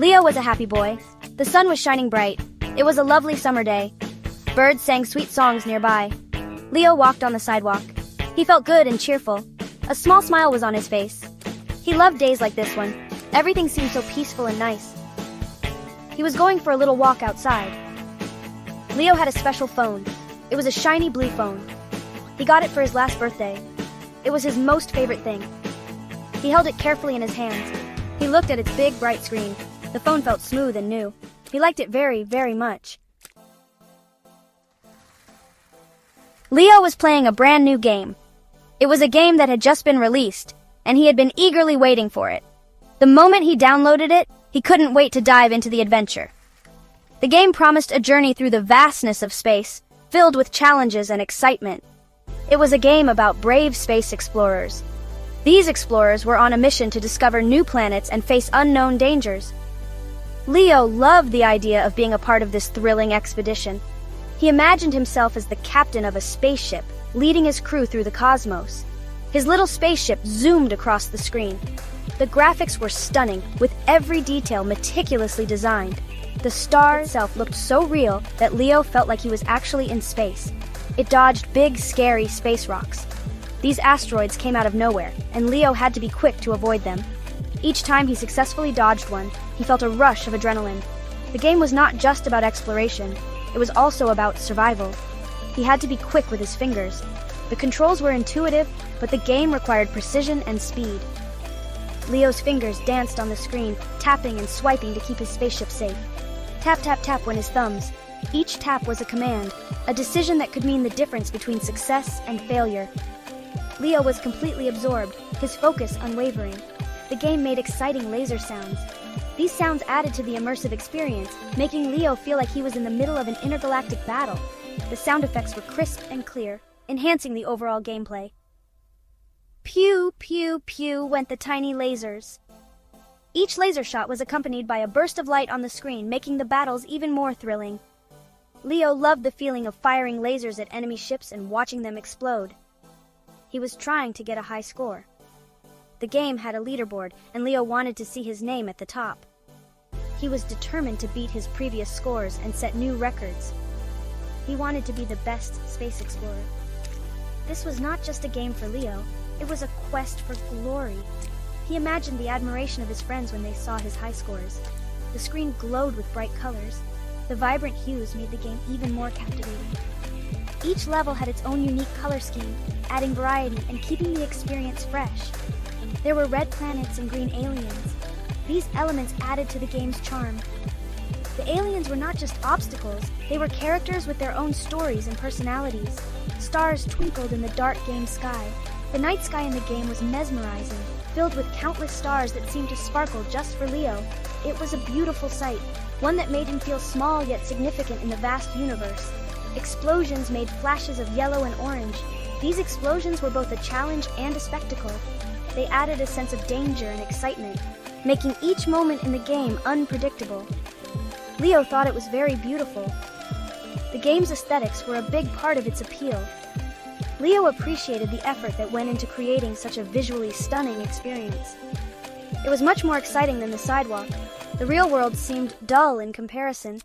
Leo was a happy boy. The sun was shining bright. It was a lovely summer day. Birds sang sweet songs nearby. Leo walked on the sidewalk. He felt good and cheerful. A small smile was on his face. He loved days like this one. Everything seemed so peaceful and nice. He was going for a little walk outside. Leo had a special phone. It was a shiny blue phone. He got it for his last birthday. It was his most favorite thing. He held it carefully in his hands. He looked at its big, bright screen. The phone felt smooth and new. He liked it very, very much. Leo was playing a brand new game. It was a game that had just been released, and he had been eagerly waiting for it. The moment he downloaded it, he couldn't wait to dive into the adventure. The game promised a journey through the vastness of space, filled with challenges and excitement. It was a game about brave space explorers. These explorers were on a mission to discover new planets and face unknown dangers. Leo loved the idea of being a part of this thrilling expedition. He imagined himself as the captain of a spaceship, leading his crew through the cosmos. His little spaceship zoomed across the screen. The graphics were stunning, with every detail meticulously designed. The star itself looked so real that Leo felt like he was actually in space. It dodged big, scary space rocks. These asteroids came out of nowhere, and Leo had to be quick to avoid them. Each time he successfully dodged one, he felt a rush of adrenaline. The game was not just about exploration, it was also about survival. He had to be quick with his fingers. The controls were intuitive, but the game required precision and speed. Leo's fingers danced on the screen, tapping and swiping to keep his spaceship safe. Tap, tap, tap went his thumbs. Each tap was a command, a decision that could mean the difference between success and failure. Leo was completely absorbed, his focus unwavering. The game made exciting laser sounds. These sounds added to the immersive experience, making Leo feel like he was in the middle of an intergalactic battle. The sound effects were crisp and clear, enhancing the overall gameplay. Pew, pew, pew went the tiny lasers. Each laser shot was accompanied by a burst of light on the screen, making the battles even more thrilling. Leo loved the feeling of firing lasers at enemy ships and watching them explode. He was trying to get a high score. The game had a leaderboard, and Leo wanted to see his name at the top. He was determined to beat his previous scores and set new records. He wanted to be the best space explorer. This was not just a game for Leo, it was a quest for glory. He imagined the admiration of his friends when they saw his high scores. The screen glowed with bright colors. The vibrant hues made the game even more captivating. Each level had its own unique color scheme, adding variety and keeping the experience fresh. There were red planets and green aliens. These elements added to the game's charm. The aliens were not just obstacles, they were characters with their own stories and personalities. Stars twinkled in the dark game sky. The night sky in the game was mesmerizing, filled with countless stars that seemed to sparkle just for Leo. It was a beautiful sight, one that made him feel small yet significant in the vast universe. Explosions made flashes of yellow and orange. These explosions were both a challenge and a spectacle. They added a sense of danger and excitement, making each moment in the game unpredictable. Leo thought it was very beautiful. The game's aesthetics were a big part of its appeal. Leo appreciated the effort that went into creating such a visually stunning experience. It was much more exciting than the sidewalk. The real world seemed dull in comparison.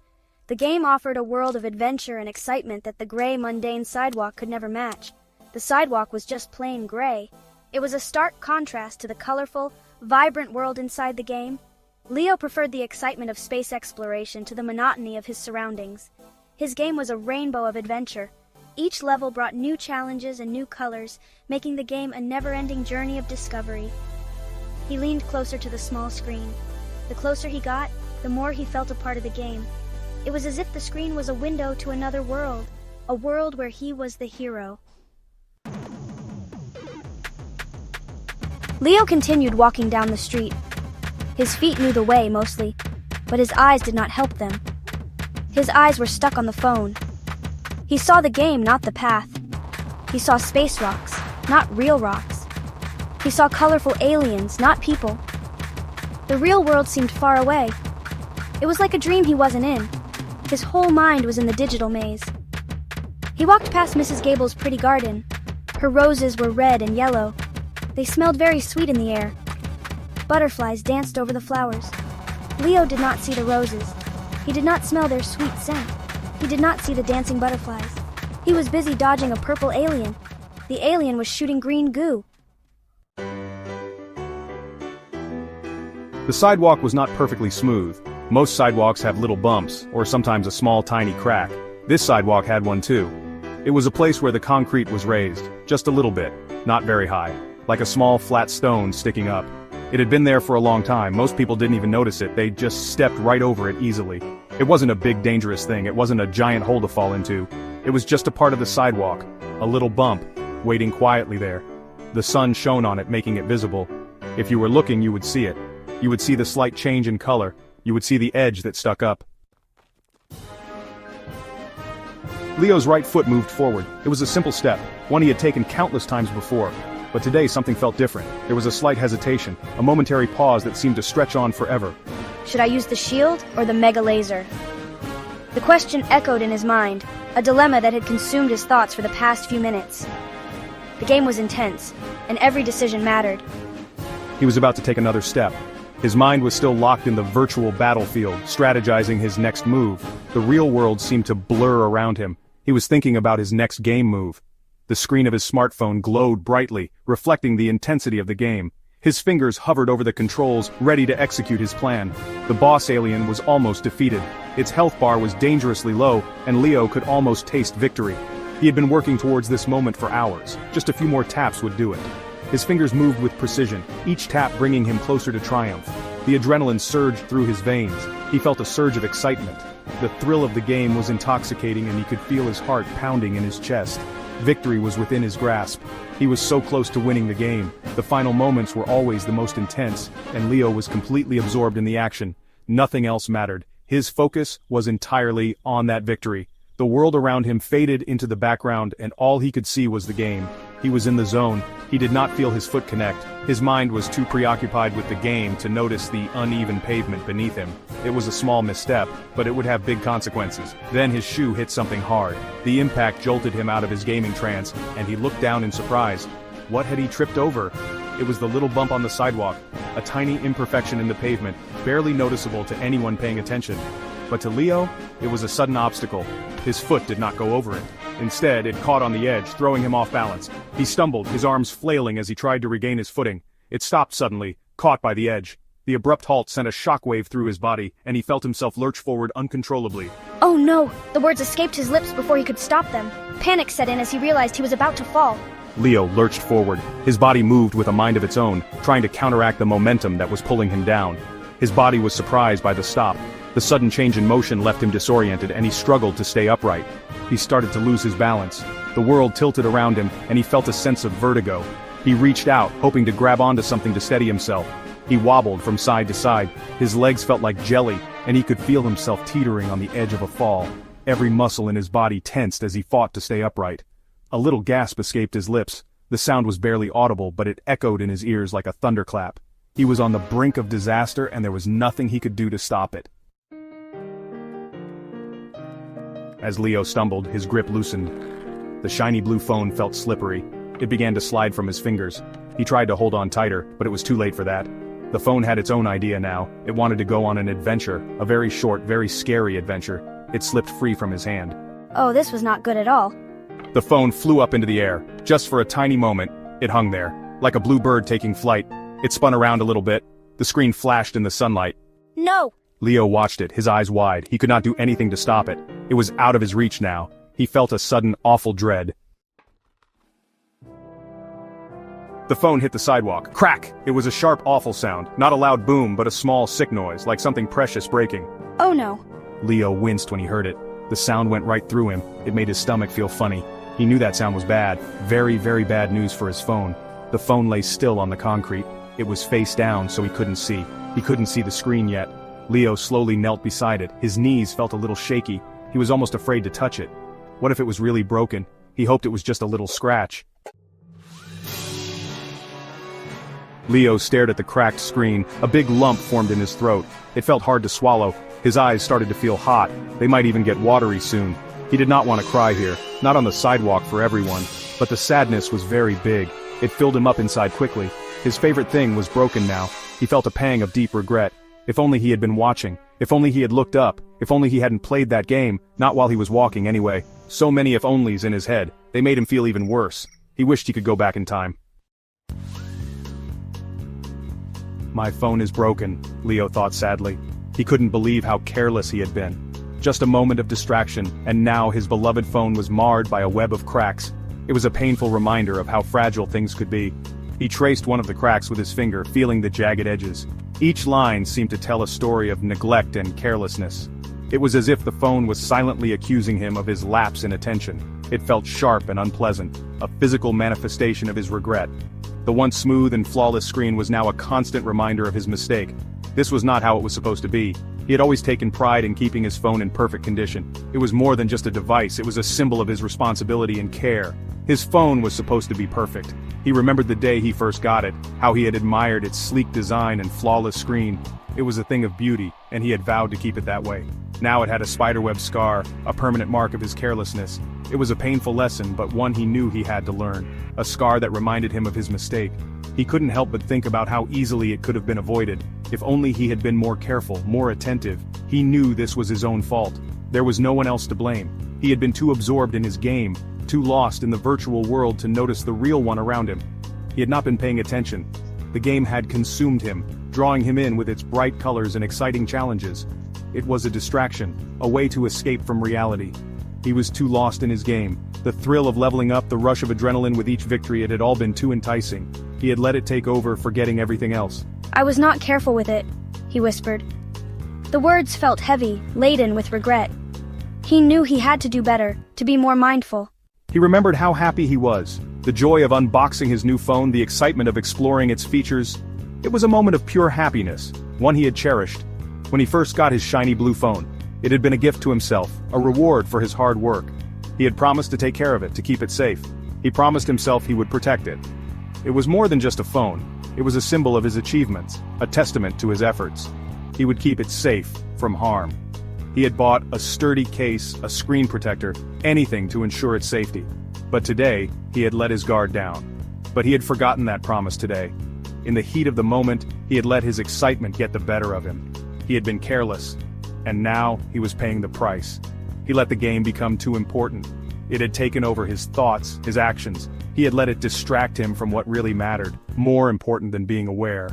The game offered a world of adventure and excitement that the gray, mundane sidewalk could never match. The sidewalk was just plain gray. It was a stark contrast to the colorful, vibrant world inside the game. Leo preferred the excitement of space exploration to the monotony of his surroundings. His game was a rainbow of adventure. Each level brought new challenges and new colors, making the game a never-ending journey of discovery. He leaned closer to the small screen. The closer he got, the more he felt a part of the game. It was as if the screen was a window to another world, a world where he was the hero. Leo continued walking down the street. His feet knew the way, mostly, but his eyes did not help them. His eyes were stuck on the phone. He saw the game, not the path. He saw space rocks, not real rocks. He saw colorful aliens, not people. The real world seemed far away. It was like a dream he wasn't in. His whole mind was in the digital maze. He walked past Mrs. Gable's pretty garden. Her roses were red and yellow. They smelled very sweet in the air. Butterflies danced over the flowers. Leo did not see the roses. He did not smell their sweet scent. He did not see the dancing butterflies. He was busy dodging a purple alien. The alien was shooting green goo. The sidewalk was not perfectly smooth. Most sidewalks have little bumps, or sometimes a small tiny crack. This sidewalk had one too. It was a place where the concrete was raised, just a little bit, not very high, like a small flat stone sticking up. It had been there for a long time. Most people didn't even notice it. They just stepped right over it easily. It wasn't a big dangerous thing. It wasn't a giant hole to fall into. It was just a part of the sidewalk, a little bump, waiting quietly there. The sun shone on it, making it visible. If you were looking, you would see it. You would see the slight change in color. You would see the edge that stuck up. Leo's right foot moved forward. It was a simple step, one he had taken countless times before. But today something felt different. There was a slight hesitation, a momentary pause that seemed to stretch on forever. Should I use the shield or the mega laser? The question echoed in his mind, a dilemma that had consumed his thoughts for the past few minutes. The game was intense, and every decision mattered. He was about to take another step. His mind was still locked in the virtual battlefield, strategizing his next move. The real world seemed to blur around him. He was thinking about his next game move. The screen of his smartphone glowed brightly, reflecting the intensity of the game. His fingers hovered over the controls, ready to execute his plan. The boss alien was almost defeated. Its health bar was dangerously low, and Leo could almost taste victory. He had been working towards this moment for hours. Just a few more taps would do it. His fingers moved with precision, each tap bringing him closer to triumph. The adrenaline surged through his veins. He felt a surge of excitement. The thrill of the game was intoxicating, and he could feel his heart pounding in his chest. Victory was within his grasp. He was so close to winning the game. The final moments were always the most intense, and Leo was completely absorbed in the action. Nothing else mattered. His focus was entirely on that victory. The world around him faded into the background, and all he could see was the game. He was in the zone. He did not feel his foot connect. His mind was too preoccupied with the game to notice the uneven pavement beneath him. It was a small misstep, but it would have big consequences. Then his shoe hit something hard. The impact jolted him out of his gaming trance, and he looked down in surprise. What had he tripped over? It was the little bump on the sidewalk, a tiny imperfection in the pavement, barely noticeable to anyone paying attention. But to Leo, it was a sudden obstacle. His foot did not go over it. Instead, it caught on the edge, throwing him off balance. He stumbled, his arms flailing as he tried to regain his footing. It stopped suddenly, caught by the edge. The abrupt halt sent a shockwave through his body, and he felt himself lurch forward uncontrollably. Oh no! The words escaped his lips before he could stop them. Panic set in as he realized he was about to fall. Leo lurched forward. His body moved with a mind of its own, trying to counteract the momentum that was pulling him down. His body was surprised by the stop. The sudden change in motion left him disoriented, and he struggled to stay upright. He started to lose his balance. The world tilted around him, and he felt a sense of vertigo. He reached out, hoping to grab onto something to steady himself. He wobbled from side to side. His legs felt like jelly, and he could feel himself teetering on the edge of a fall. Every muscle in his body tensed as he fought to stay upright. A little gasp escaped his lips. The sound was barely audible, but it echoed in his ears like a thunderclap. He was on the brink of disaster, and there was nothing he could do to stop it. As Leo stumbled, his grip loosened. The shiny blue phone felt slippery. It began to slide from his fingers. He tried to hold on tighter, but it was too late for that. The phone had its own idea now. It wanted to go on an adventure, a very short, very scary adventure. It slipped free from his hand. Oh, this was not good at all. The phone flew up into the air. Just for a tiny moment, it hung there, like a blue bird taking flight. It spun around a little bit. The screen flashed in the sunlight. No! Leo watched it, his eyes wide. He could not do anything to stop it. It was out of his reach now. He felt a sudden, awful dread. The phone hit the sidewalk. Crack! It was a sharp, awful sound. Not a loud boom, but a small, sick noise, like something precious breaking. Oh no. Leo winced when he heard it. The sound went right through him. It made his stomach feel funny. He knew that sound was bad. Very, very bad news for his phone. The phone lay still on the concrete. It was face down, so he couldn't see. He couldn't see the screen yet. Leo slowly knelt beside it. His knees felt a little shaky. He was almost afraid to touch it. What if it was really broken? He hoped it was just a little scratch. Leo stared at the cracked screen. A big lump formed in his throat. It felt hard to swallow. His eyes started to feel hot. They might even get watery soon. He did not want to cry here, not on the sidewalk for everyone. But the sadness was very big. It filled him up inside quickly. His favorite thing was broken now. He felt a pang of deep regret. If only he had been watching, if only he had looked up, if only he hadn't played that game, not while he was walking anyway. So many if onlys in his head, they made him feel even worse. He wished he could go back in time. My phone is broken, Leo thought sadly. He couldn't believe how careless he had been. Just a moment of distraction, and now his beloved phone was marred by a web of cracks. It was a painful reminder of how fragile things could be. He traced one of the cracks with his finger, feeling the jagged edges. Each line seemed to tell a story of neglect and carelessness. It was as if the phone was silently accusing him of his lapse in attention. It felt sharp and unpleasant, a physical manifestation of his regret. The once smooth and flawless screen was now a constant reminder of his mistake. This was not how it was supposed to be. He had always taken pride in keeping his phone in perfect condition. It was more than just a device, it was a symbol of his responsibility and care. His phone was supposed to be perfect. He remembered the day he first got it, how he had admired its sleek design and flawless screen. It was a thing of beauty, and he had vowed to keep it that way. Now it had a spiderweb scar, a permanent mark of his carelessness. It was a painful lesson, but one he knew he had to learn. A scar that reminded him of his mistake. He couldn't help but think about how easily it could have been avoided. If only he had been more careful, more attentive. He knew this was his own fault. There was no one else to blame. He had been too absorbed in his game, too lost in the virtual world to notice the real one around him. He had not been paying attention. The game had consumed him, drawing him in with its bright colors and exciting challenges. It was a distraction, a way to escape from reality. He was too lost in his game. The thrill of leveling up, the rush of adrenaline with each victory, it had all been too enticing. He had let it take over, forgetting everything else. I was not careful with it, he whispered. The words felt heavy, laden with regret. He knew he had to do better, to be more mindful. He remembered how happy he was. The joy of unboxing his new phone, the excitement of exploring its features. It was a moment of pure happiness, one he had cherished. When he first got his shiny blue phone, it had been a gift to himself, a reward for his hard work. He had promised to take care of it, to keep it safe. He promised himself he would protect it. It was more than just a phone. It was a symbol of his achievements, a testament to his efforts. He would keep it safe from harm. He had bought a sturdy case, a screen protector, anything to ensure its safety. But today, he had let his guard down. But he had forgotten that promise today. In the heat of the moment, he had let his excitement get the better of him. He had been careless. And now, he was paying the price. He let the game become too important. It had taken over his thoughts, his actions. He had let it distract him from what really mattered, more important than being aware.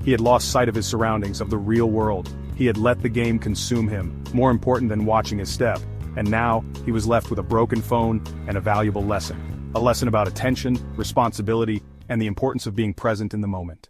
He had lost sight of his surroundings, of the real world. He had let the game consume him, more important than watching his step. And now, he was left with a broken phone and a valuable lesson. A lesson about attention, responsibility, and the importance of being present in the moment.